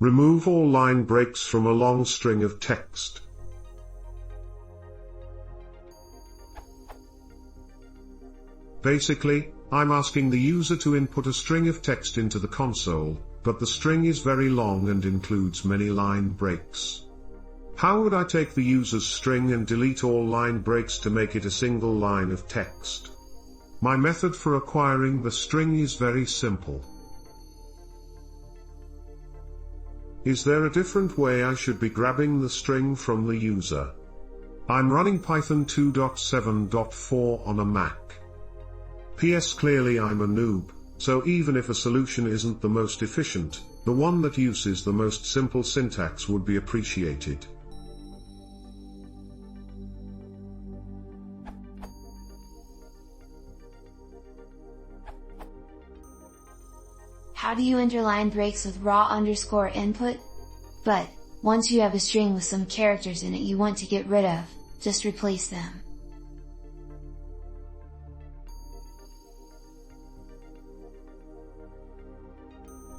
Remove all line breaks from a long string of text. Basically, I'm asking the user to input a string of text into the console, but the string is very long and includes many line breaks. How would I take the user's string and delete all line breaks to make it a single line of text? My method for acquiring the string is very simple. Is there a different way I should be grabbing the string from the user? I'm running Python 2.7.4 on a Mac. PS clearly I'm a noob, so even if a solution isn't the most efficient, the one that uses the most simple syntax would be appreciated. How do you enter line breaks with raw underscore input? But, once you have a string with some characters in it you want to get rid of, just replace them.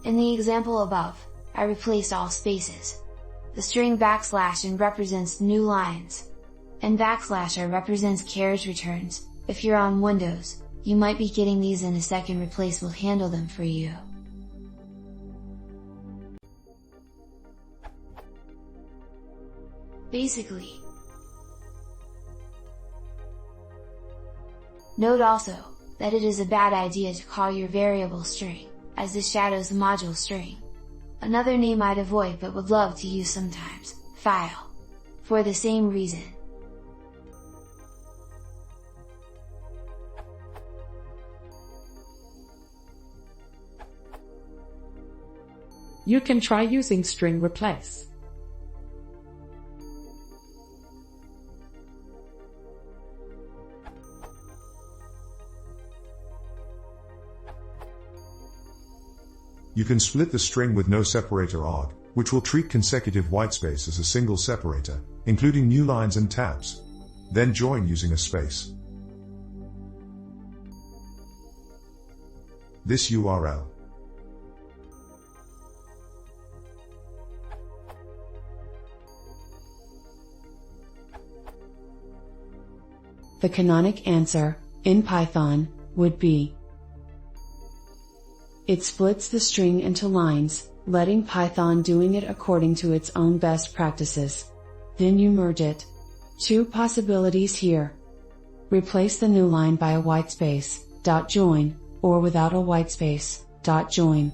In the example above, I replaced all spaces. The string \n represents new lines, and \r represents carriage returns. If you're on Windows, you might be getting these in a second. Replace will handle them for you. Basically. Note also, that it is a bad idea to call your variable string, as this shadows the module string. Another name I'd avoid but would love to use sometimes, file. For the same reason. You can try using string replace. You can split the string with no separator arg, which will treat consecutive whitespace as a single separator, including new lines and tabs. Then join using a space. This URL. The canonic answer, in Python, would be: it splits the string into lines, letting Python doing it according to its own best practices. Then you merge it. Two possibilities here. Replace the new line by a whitespace, .join, or without a whitespace, .join.